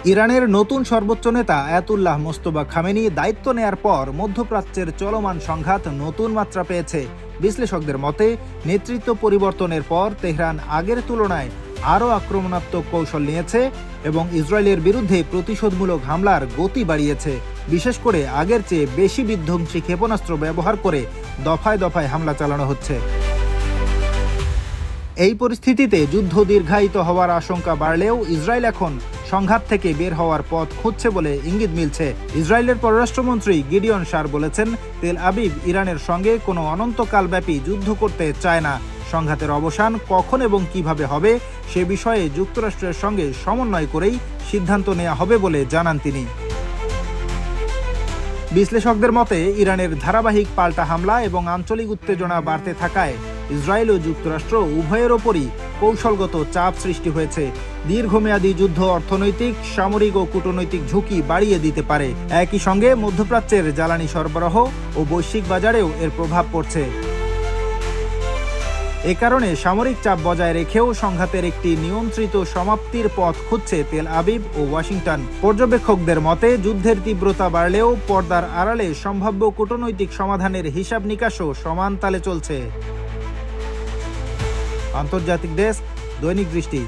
ইরানের নতুন সর্বোচ্চ নেতা আয়াতুল্লাহ মোস্তফা খামেনি দায়িত্ব নেয়ার পর মধ্যপ্রাচ্যের চলমান সংঘাত নতুন মাত্রা পেয়েছে। বিশ্লেষকদের মতে নেতৃত্ব পরিবর্তনের পর তেহরান আগের তুলনায় আরও আক্রমণাত্মক কৌশল নিয়েছে এবং ইসরায়েলের বিরুদ্ধে প্রতিশোধমূলক হামলার গতি বাড়িয়েছে। বিশেষ করে আগের চেয়ে বেশি বিধ্বংসী ক্ষেপণাস্ত্র ব্যবহার করে দফায় দফায় হামলা চালানো হচ্ছে। এই পরিস্থিতিতে যুদ্ধ দীর্ঘায়িত হওয়ার আশঙ্কা বাড়লেও ইসরায়েল এখন সংঘাত থেকে বের হওয়ার পথ খুঁজছে বলে ইঙ্গিত মিলছে। ইসরায়েলের পররাষ্ট্রমন্ত্রী গিডিয়ন শার বলেছেন, তেল আবিব ইরানের সঙ্গে কোনো অনন্তকালব্যাপী যুদ্ধ করতে চায় না। সংঘাতের অবসান কখন এবং কিভাবে হবে সে বিষয়ে যুক্তরাষ্ট্রের সঙ্গে সমন্বয় করেই সিদ্ধান্ত নেওয়া হবে বলে জানান তিনি। বিশ্লেষকদের মতে ইরানের ধারাবাহিক পাল্টা হামলা এবং আঞ্চলিক উত্তেজনা বাড়তে থাকায় ইসরায়েল ও যুক্তরাষ্ট্র উভয়ের ওপরই কৌশলগত চাপ সৃষ্টি হয়েছে। দীর্ঘমেয়াদী যুদ্ধ অর্থনৈতিক, সামরিক ও কূটনৈতিক ঝুঁকি বাড়িয়ে দিতে পারে। একই সঙ্গে মধ্যপ্রাচ্যের জ্বালানি সরবরাহ ও বৈশ্বিক বাজারেও এর প্রভাব পড়ছে। এ কারণে সামরিক চাপ বজায় রেখেও সংঘাতের একটি নিয়ন্ত্রিত সমাপ্তির পথ খুঁজছে তেল আবিব ও ওয়াশিংটন। পর্যবেক্ষকদের মতে যুদ্ধের তীব্রতা বাড়লেও পর্দার আড়ালে সম্ভাব্য কূটনৈতিক সমাধানের হিসাব নিকাশও সমান তালে চলছে। আন্তর্জাতিক ডেস্ক, দৈনিক দৃষ্টি।